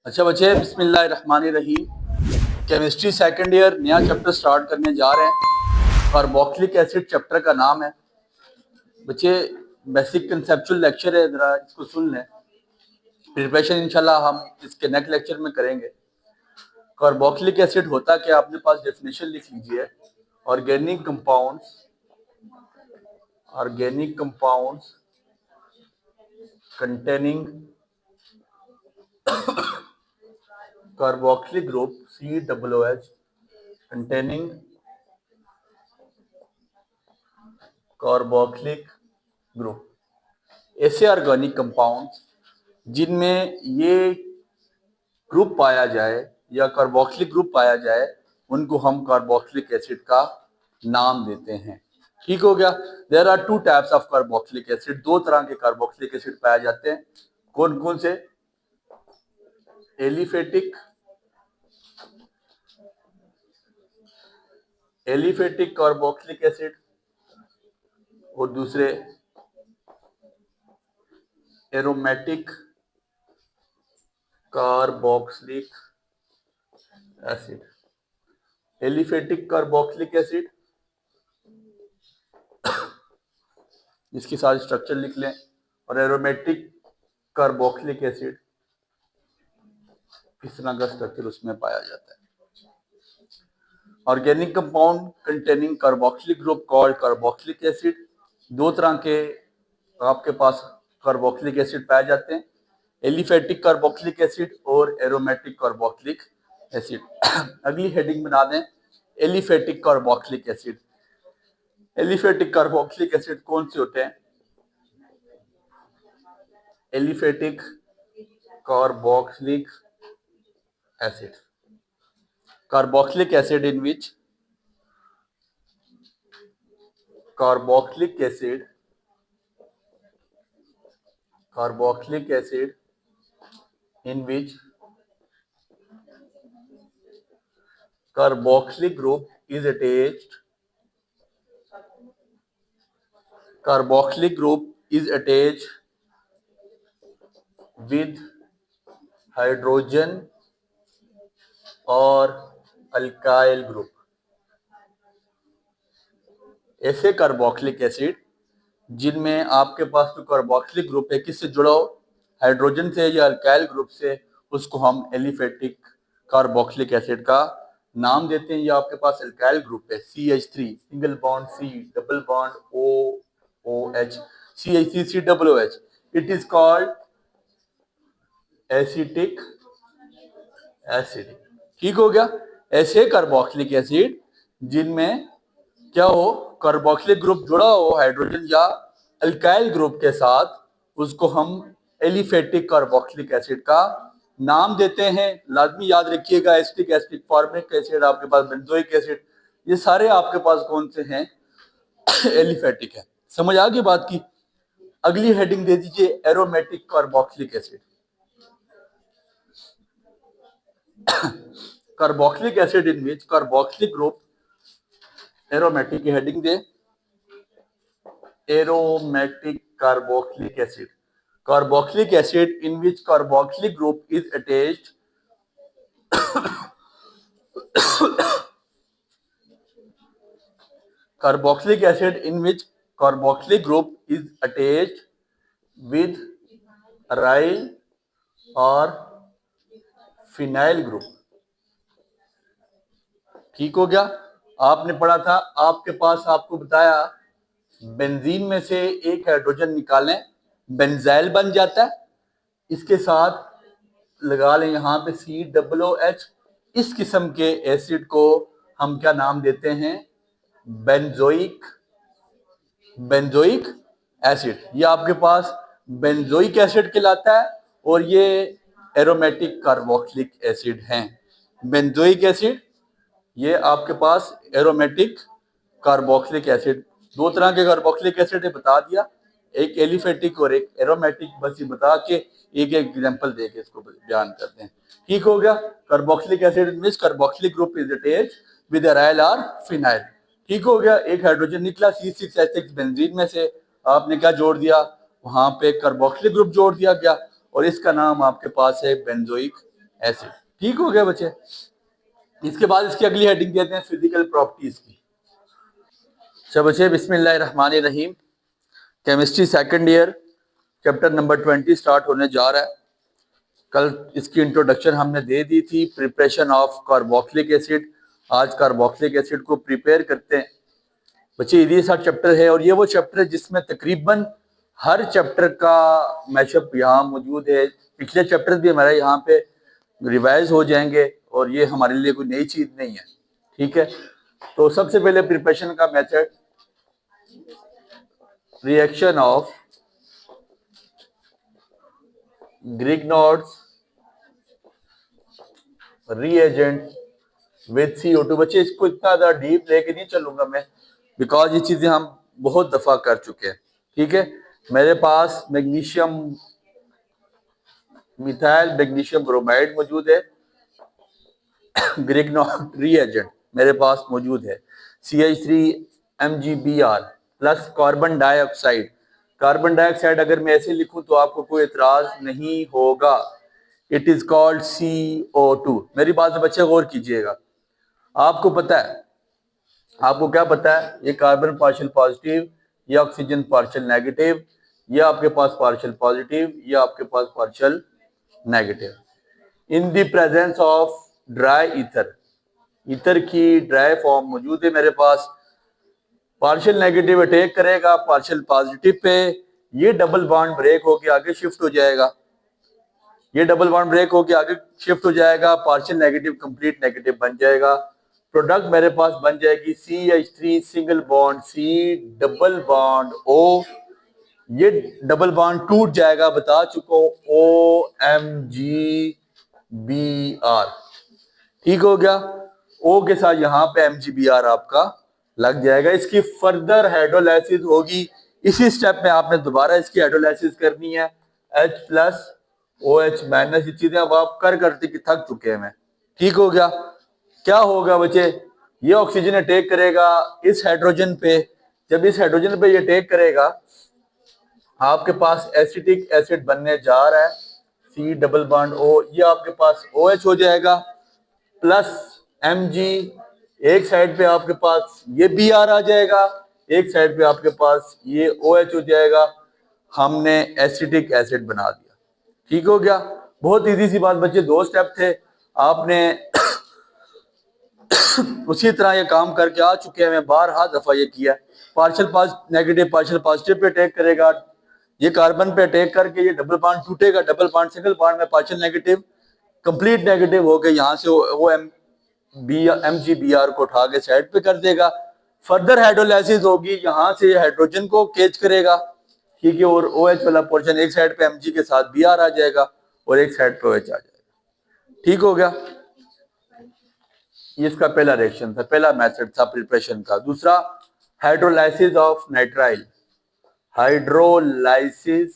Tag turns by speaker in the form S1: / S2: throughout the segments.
S1: अच्छा बच्चे, बिस्मिल्लाहिर्रहमानिर्रहीम। केमिस्ट्री सेकंड ईयर नया चैप्टर स्टार्ट करने जा रहे हैं। कार्बोक्सिलिक एसिड चैप्टर का नाम है। बच्चे, बेसिक कंसेप्चुअल लेक्चर है, जरा इसको सुन लें। प्रिपरेशन इंशाल्लाह हम इसके नेक्स्ट लेक्चर में करेंगे। कार्बोक्सिलिक एसिड होता क्या, अपने पास डेफिनेशन लिख लीजिए। Organic compounds containing carboxylic group COOH containing carboxylic group. ऐसे ऑर्गेनिक कंपाउंड्स जिनमें ये ग्रुप पाया जाए या कार्बोक्सिलिक ग्रुप पाया जाए, उनको हम कार्बोक्सिलिक एसिड का नाम देते हैं। ठीक हो गया। There are two types of carboxylic acid. दो तरह के कार्बोक्सिलिक एसिड पाए जाते हैं। कौन कौन से? एलिफेटिक कार्बोक्सिलिक एसिड और दूसरे aromatic carboxylic acid. Aliphatic carboxylic acid, इसके साथ स्ट्रक्चर लिख लें, और एरोमेटिक कार्बोक्सिलिक एसिड, इस तरह का स्ट्रक्चर उसमें पाया जाता है। Organic compound containing carboxylic group called carboxylic acid. दो तरह के आपके पास कार्बोक्सिलिक एसिड पाए जाते हैं, एलिफेटिक कार्बोक्सिलिक एसिड और एरोमेटिक कार्बोक्सिलिक एसिड। अगली हेडिंग बना दें, aliphatic carboxylic acid. Aliphatic carboxylic acid कौन से होते हैं? Aliphatic carboxylic acid, carboxylic acid in which carboxylic acid in which carboxylic group is attached with hydrogen और अल्काइल ग्रुप। ऐसे कार्बोक्सिलिक एसिड जिनमें आपके पास जो कार्बोक्सिलिक ग्रुप है किससे जुड़ा हो? हाइड्रोजन से या अल्काइल ग्रुप से, उसको हम एलिफेटिक कार्बोक्सिलिक एसिड का नाम देते हैं। या आपके पास अल्काइल ग्रुप है CH3 single bond C double bond OOH CH3COOH, it is called acetic acid. ठीक हो गया। ऐसे कार्बोक्सिलिक एसिड जिनमें क्या हो, कार्बोक्सिलिक ग्रुप जुड़ा हो हाइड्रोजन या अल्काइल ग्रुप के साथ, उसको हम एलिफेटिक कार्बोक्सिलिक एसिड का नाम देते हैं। लाजमी याद रखिएगा, एसिटिक एसिड, फॉर्मिक एसिड, आपके पास बेंजोइक एसिड, ये सारे आपके पास कौन से हैं? एलिफेटिक है। समझ आ गई बात की? अगली हेडिंग दे दीजिए, aromatic carboxylic acid. Carboxylic acid in which carboxylic group, aromatic की हेडिंग दे, aromatic carboxylic acid. Carboxylic acid in which carboxylic group is attached carboxylic acid in which carboxylic group is attached with aryl or phenyl group। ठीक हो गया। आपने पढ़ा था, आपके पास आपको बताया बेंजीन में से एक हाइड्रोजन निकालें, बेंजाइल बन जाता है। इसके साथ लगा लें यहाँ पे COOH। इस किस्म के एसिड को हम क्या नाम देते हैं? Benzoic acid. ये आपके पास बेंजोइक एसिड कहलाता है और ये एरोमेटिक कार्बोक्सिलिक एसिड हैं। बेंजोइक एसिड, ये आपके पास एरोमेटिक कार्बोक्सिलिक एसिड। दो तरह के कार्बोक्सिलिक एसिड है, बता दिया, एक एलिफेटिक और एक एरोमेटिक। बस ये बता के एक एक एग्जांपल दे के इसको बयान करते हैं। ठीक हो गया। Carboxylic acid means carboxylic group is attached with aryl और फिनाइल। ठीक हो गया। एक हाइड्रोजन निकला C6H6 बेंजीन में से, आपने क्या जोड़ दिया? वहां पे कार्बोक्सिलिक ग्रुप जोड़ दिया गया और इसका नाम आपके पास है बेंजोइक एसिड। ठीक हो गया बच्चे। इसके बाद इसकी अगली हेडिंग देते हैं फिजिकल प्रॉपर्टीज की। अच्छा बच्चे, बिस्मिल्लाहिर्रहमानिर्रहीम। Chemistry second year chapter number 20 start होने जा रहा है। कल इसकी इंट्रोडक्शन हमने दे दी थी, प्रिपरेशन ऑफ कार्बोक्सिलिक एसिड। आज कार्बोक्सिलिक एसिड को प्रिपेयर करते हैं बच्चे। ये सा चैप्टर है और ये वो चैप्टर है जिसमें तकरीबन हर चैप्टर का मैशअप यहाँ मौजूद है। पिछले चैप्टर भी हमारे यहाँ पे रिवाइज हो जाएंगे और ये हमारे लिए कोई नई चीज नहीं है। ठीक है, तो सबसे पहले प्रिपरेशन का method, reaction of Grignard's reagent with CO2। बच्चे इसको इतना ज्यादा डीप लेके नहीं चलूंगा मैं, बिकॉज ये चीजें हम बहुत दफा कर चुके हैं। ठीक है, मेरे पास मैग्नीशियम मिथाइल मैग्नीशियम ब्रोमाइड मौजूद है। ग्रिग्नॉर्ड रीएजेंट मेरे पास मौजूद है CH3MgBr plus carbon dioxide. Carbon dioxide अगर मैं ऐसे लिखूं तो आपको कोई एतराज नहीं होगा। It is called CO2। मेरी बात से बच्चे गौर कीजिएगा। आपको पता है, आपको क्या पता है, ये कार्बन पार्शियल पॉजिटिव, ये ऑक्सीजन पार्शियल नेगेटिव, ये आपके पास पार्शियल पॉजिटिव, ये आपके पास partial negative. In the presence of dry ether, ether की ड्राई फॉर्म मौजूद है मेरे पास। पार्शियल नेगेटिव अटैक करेगा पार्शियल पॉजिटिव पे, ये डबल बॉन्ड ब्रेक होकर आगे शिफ्ट हो जाएगा। ये डबल बॉन्ड ब्रेक होकर आगे शिफ्ट हो जाएगा, पार्शियल नेगेटिव कंप्लीट नेगेटिव बन जाएगा। प्रोडक्ट मेरे पास बन जाएगी CH3 single bond C double bond O। ये डबल बॉन्ड टूट जाएगा, बता चुका हूं, OMgBr। ठीक हो गया, O के साथ यहाँ पे MgBr आपका लग जाएगा। इसकी फर्दर हाइड्रोलाइसिस होगी। इसी स्टेप में आपने दोबारा इसकी हाइड्रोलाइसिस करनी है। H+OH-, ये चीजें अब आप कर करते कि थक चुके हैं मैं। ठीक हो गया, क्या होगा बच्चे, ये ऑक्सीजन अटैक करेगा इस हाइड्रोजन पे। जब इस हाइड्रोजन पे ये अटैक करेगा, आपके पास एसिटिक एसिड बनने जा रहा है C डबल बॉन्ड O। ये आपके पास OH हो जाएगा प्लस Mg। एक साइड पे आपके पास ये Br आ जाएगा, एक साइड पे आपके पास ये OH हो जाएगा। हमने एसिटिक एसिड बना दिया। ठीक हो गया, बहुत इजी सी बात बच्चे, 2 स्टेप थे, आपने उसी तरह ये काम करके आ चुके हैं। मैं बारहा दफा ये किया। पार्शियल नेगेटिव पार्शियल पॉजिटिव पे अटैक करेगा, ये कार्बन पे अटैक करके ये डबल बॉन्ड टूटेगा, डबल बॉन्ड सिंगल बॉन्ड में पार्शियल नेगेटिव कंप्लीट नेगेटिव हो गए। यहाँ से वो MgBr को उठा के साइड पे कर देगा। फर्दर हाइड्रोलाइसिस होगी, यहाँ से हाइड्रोजन को कैच करेगा। ठीक है, और OH वाला पोर्शन एक साइड पे Mg के साथ Br आ जाएगा और एक साइड पे OH आ जाएगा। ठीक हो गया, ये इसका पहला रिएक्शन था, पहला मेथड था प्रिपरेशन का। दूसरा, hydrolysis of nitrile. Hydrolysis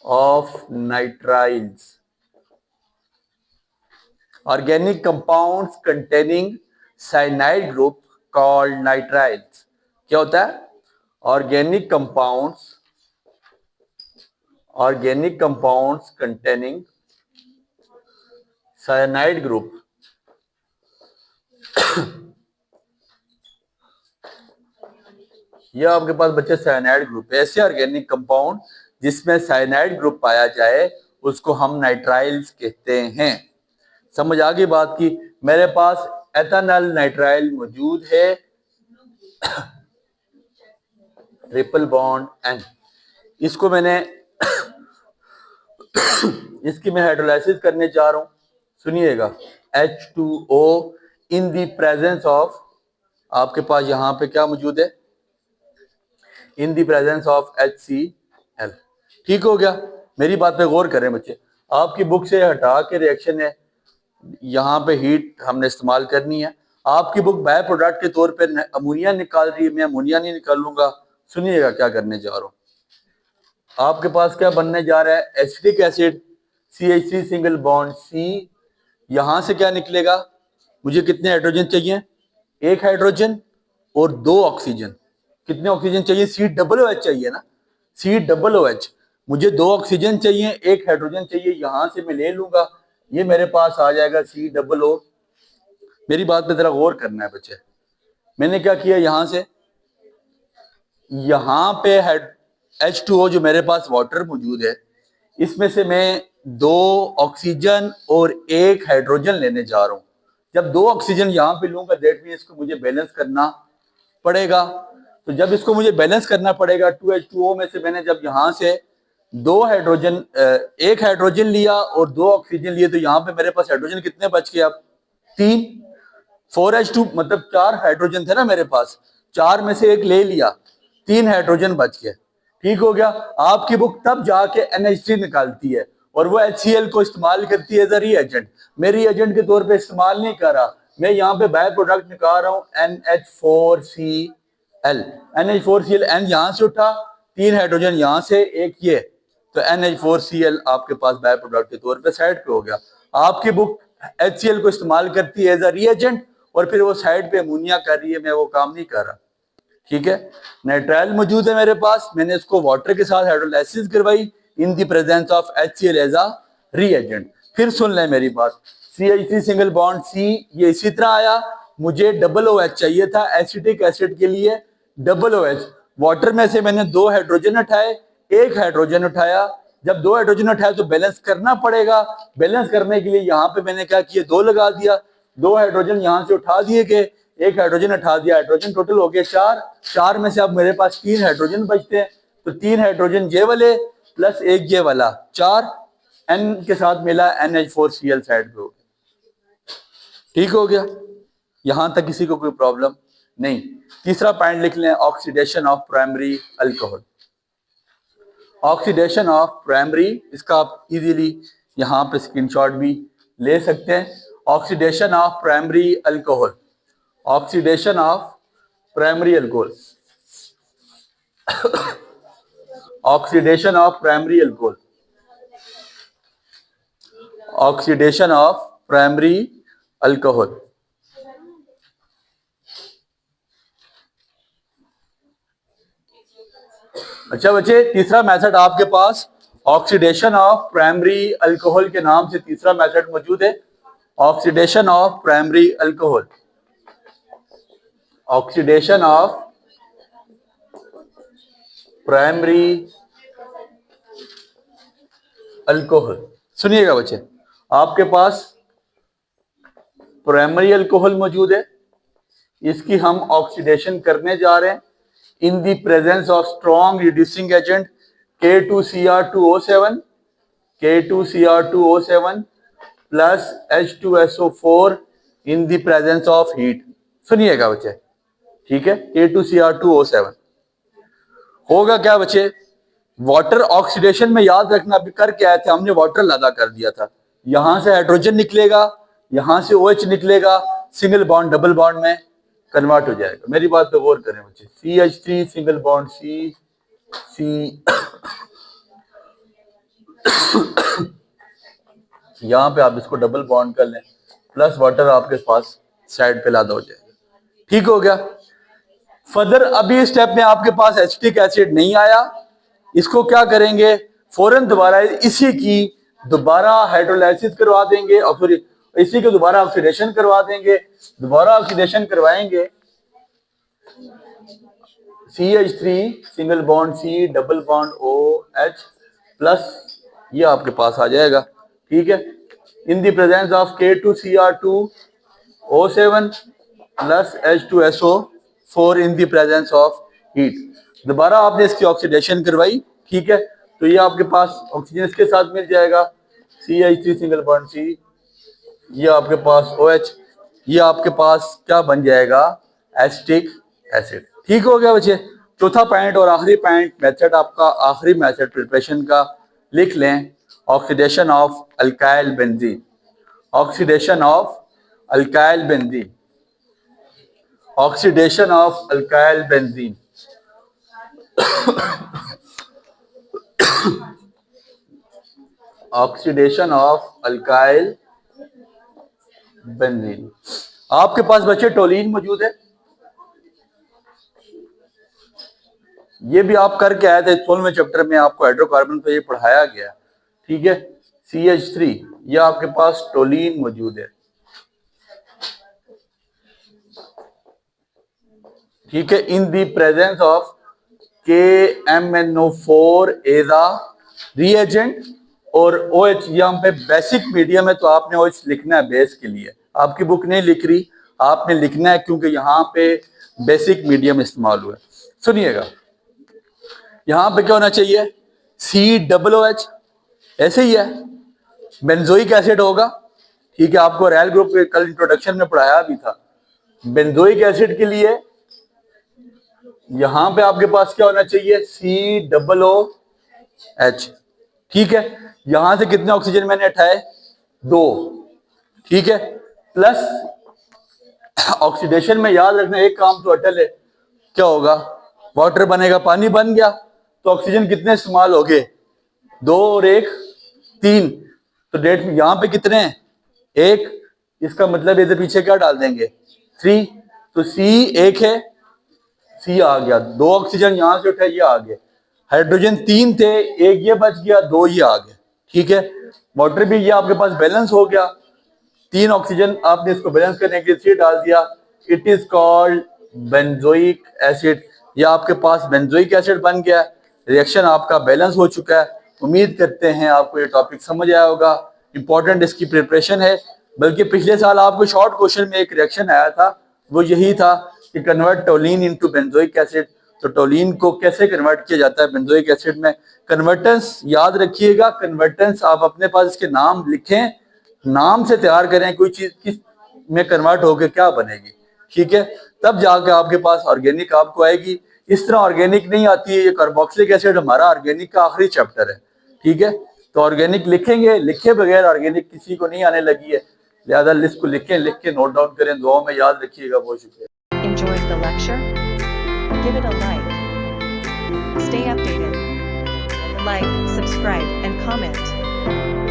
S1: of nitriles, organic compounds containing cyanide group called nitriles. क्या होता है, organic compounds containing cyanide group. यह आपके पास बच्चे साइनाइड ग्रुप है। ऐसे ऑर्गेनिक कंपाउंड जिसमें साइनाइड ग्रुप पाया जाए उसको हम नाइट्राइल्स कहते हैं। समझ आ गई बात की। मेरे पास एथानल नाइट्राइल मौजूद है, ट्रिपल बॉन्ड N। इसको मैंने इसकी मैं हाइड्रोलाइसिस करने जा रहा हूं, सुनिएगा। H2O in the presence of, आपके पास यहां पे क्या मौजूद है, इन द प्रेजेंस ऑफ HCl। ठीक हो गया, मेरी बात पे गौर करें बच्चे। आपकी बुक से हटा के रिएक्शन है, यहाँ पे हीट हमने इस्तेमाल करनी है। आपकी बुक बाय प्रोडक्ट के तौर पे अमोनिया निकाल रही है, मैं अमोनिया नहीं निकालूंगा। सुनिएगा क्या करने जा रहा हूँ। आपके पास क्या बनने जा रहा है, acetic acid CH3 single bond C। यहां से क्या निकलेगा, मुझे कितने हाइड्रोजन चाहिए, एक हाइड्रोजन और 2 ऑक्सीजन। कितने ऑक्सीजन चाहिए, C डबल OH चाहिए ना, C डबल OH। मुझे 2 ऑक्सीजन चाहिए, एक हाइड्रोजन चाहिए, यहां से मैं ले लूंगा। ये मेरे पास आ जाएगा COO। मेरी बात पे जरा गौर करना है बच्चे। मैंने क्या किया, यहां से यहां पे H2O जो मेरे पास वाटर मौजूद है, इसमें से मैं 2 ऑक्सीजन और 1 हाइड्रोजन लेने जा रहा हूं। जब 2 ऑक्सीजन यहां पे लूंगा, दैट मीन इसको मुझे बैलेंस करना पड़ेगा। तो जब इसको मुझे बैलेंस करना पड़ेगा, 2H2O में से मैंने जब यहां से 2 हाइड्रोजन 1 हाइड्रोजन लिया और 2 ऑक्सीजन लिए, तो यहां पे मेरे पास हाइड्रोजन कितने बच गए अब? 3। 4H2 मतलब 4 हाइड्रोजन थे ना मेरे पास, 4 में से 1 ले लिया, 3 हाइड्रोजन बच गए। ठीक हो गया। आपकी बुक तब जाके NH3 निकालती है और वो HCl को इस्तेमाल करती है एज अ रीएजेंट। मैं रीएजेंट के तौर पे इस्तेमाल नहीं कर रहा, मैं यहाँ पे बाय प्रोडक्ट निकाल रहा हूँ NH4Cl। NH4Cl N यहाँ से उठा, 3 हाइड्रोजन यहाँ से, 1 ये, तो NH4Cl आपके पास बाय प्रोडक्ट के तौर पे साइड पे हो गया। आपकी बुक HCl को इस्तेमाल करती है एज अ रीएजेंट और फिर वो साइड पे अमोनिया कर रही है, मैं वो काम नहीं कर रहा। ठीक है। नाइट्राइल मौजूद है मेरे पास, मैंने इसको वाटर के साथ हाइड्रोलाइसिस करवाई in the presence of HCl as a reagent. फिर सुन लें मेरी बात, CH3 सिंगल बॉन्ड C ये इसी तरह आया। मुझे OOH चाहिए था एसिटिक एसिड के लिए, OOH। वाटर में से मैंने 2 हाइड्रोजन उठाए, 1 हाइड्रोजन उठाया। जब 2 हाइड्रोजन उठाया तो बैलेंस करना पड़ेगा। बैलेंस करने के लिए यहाँ पे मैंने क्या किया, 2 लगा दिया। 2 हाइड्रोजन यहाँ से उठा दिए गए, 1 हाइड्रोजन उठा दिया, हाइड्रोजन टोटल हो गए 4। 4 में से अब मेरे पास 3 हाइड्रोजन बचते हैं, तो 3 हाइड्रोजन ये वाले प्लस 1 ये वाला, 4 N के साथ मिला, NH4Cl साइड पे हो गया। ठीक हो गया, यहां तक किसी को कोई प्रॉब्लम नहीं। तीसरा पॉइंट लिख लें, oxidation of primary alcohol. Oxidation of primary, इसका आप इजीली यहां पे स्क्रीनशॉट भी ले सकते हैं। Oxidation of primary alcohol, oxidation of primary alcohol, oxidation of primary alcohol, oxidation of primary alcohol. अच्छा बच्चे, तीसरा मेथड आपके पास ऑक्सीडेशन ऑफ प्राइमरी अल्कोहल के नाम से तीसरा मेथड मौजूद है। Oxidation of primary alcohol, oxidation of primary alcohol. सुनिएगा बच्चे, आपके पास प्राइमरी अल्कोहल मौजूद है, इसकी हम ऑक्सीडेशन करने जा रहे हैं इन the presence of strong reducing agent K2Cr2O7, K2Cr2O7 plus H2SO4 in the presence of heat. सुनिएगा बच्चे, ठीक है। K2Cr2O7 होगा क्या बच्चे, वाटर ऑक्सीडेशन में याद रखना, अभी कर क्या आए थे हमने, वाटर लगा कर दिया था। यहां से हाइड्रोजन निकलेगा, यहां से OH निकलेगा, सिंगल बॉन्ड डबल बॉन्ड में कन्वर्ट हो जाएगा। मेरी बात पे गौर करें बच्चे, CH3 सिंगल बॉन्ड C यहां पे आप इसको डबल बॉन्ड कर लें, प्लस वाटर आपके पास साइड पे लादा हो जाएगा। ठीक हो गया। फर्दर अभी इस स्टेप में आपके पास एसिटिक एसिड नहीं आया, इसको क्या करेंगे, फौरन दोबारा इसी की दोबारा हाइड्रोलाइसिस करवा देंगे और फिर इसी को दोबारा ऑक्सीडेशन करवा देंगे। दोबारा ऑक्सीडेशन करवाएंगे, CH3 single bond C double bond OH plus ये आपके पास आ जाएगा। ठीक है, इन the presence of K2Cr2O7 plus H2SO4 in the presence of heat. दोबारा आपने इसकी ऑक्सीडेशन करवाई, ठीक है, तो ये आपके पास ऑक्सीजन इसके साथ मिल जाएगा, CH3 सिंगल बॉन्ड C, ये आपके पास OH, ये आपके पास क्या बन जाएगा, एसिटिक एसिड। ठीक हो गया बच्चे। चौथा पॉइंट और आखिरी पॉइंट मेथड आपका, आखिरी मेथड प्रिपरेशन का लिख लें, oxidation of alkyl benzene, oxidation of alkyl benzene, oxidation of alkyl benzene. Oxidation of alkyl benzene. आपके पास बच्चे टोलीन मौजूद है, ये भी आप करके आए थे 16वें चैप्टर में, आपको हाइड्रोकार्बन पे ये पढ़ाया गया। ठीक है, CH3, ये आपके पास टोलीन मौजूद है। ठीक है, in the presence of KMnO4 as a reagent और OH यहाँ पे बेसिक मीडियम है, तो आपने OH लिखना है बेस के लिए। आपकी बुक नहीं लिख रही, आपने लिखना है क्योंकि यहाँ पे बेसिक मीडियम इस्तेमाल हुआ है। सुनिएगा, यहाँ पे क्या होना चाहिए, COOH, ऐसे ही है, बेंजोइक एसिड होगा। ठीक है, आपको रैल ग्रुप कल इंट्रोडक्शन में पढ़ाया भी था। बेंजोइक एसिड के लिए यहां पे आपके पास क्या होना चाहिए, COOH। ठीक है, यहां से कितने ऑक्सीजन मैंने उठाए, 2। ठीक है, प्लस ऑक्सीडेशन में याद रखना एक काम तो अटल है, क्या होगा, वाटर बनेगा, पानी बन गया, तो ऑक्सीजन कितने इस्तेमाल हो गए, 2 और 1 3। तो डेट में यहां पे कितने हैं, 1, इसका मतलब इधर पीछे क्या डाल देंगे, 3। तो C 1 है, C आ गया, 2 ऑक्सीजन यहां से उठा, ये आ गए। हाइड्रोजन 3 थे, 1 ये बच गया, 2 ये आ गए। ठीक है, वाटर भी ये आपके पास बैलेंस हो गया, 3 ऑक्सीजन आपने इसको बैलेंस करने के लिए C डाल दिया। It is called benzoic acid. ये आपके पास बेंजोइक एसिड बन गया, रिएक्शन आपका बैलेंस हो चुका है। उम्मीद करते हैं आपको ये टॉपिक समझ आया होगा। इंपॉर्टेंट इसकी प्रिपरेशन है, बल्कि पिछले साल आपको शॉर्ट क्वेश्चन में एक रिएक्शन आया था, वो यही था कि convert toluene into benzoic acid. तो टोलिन को कैसे कन्वर्ट किया जाता है बेंजोइक एसिड में, कन्वर्टेंस याद रखिएगा। कन्वर्टेंस आप अपने पास इसके नाम लिखें, नाम से तैयार करें, कोई चीज किस में कन्वर्ट होकर क्या बनेगी। ठीक है, तब जाके आपके पास ऑर्गेनिक आपको आएगी। इस तरह ऑर्गेनिक नहीं आती है। ये कार्बोक्सिलिक एसिड हमारा ऑर्गेनिक का आखिरी चैप्टर है। ठीक है, तो ऑर्गेनिक लिखेंगे, लिखे बगैर ऑर्गेनिक किसी को नहीं आने लगी है, लिहाजा लिस्ट को लिखें, लिख के नोट डाउन करें, दुआओं में याद रखिएगा। बहुत शुक्रिया।
S2: Enjoyed the lecture? Give it a like. Stay updated. Like, subscribe, and comment.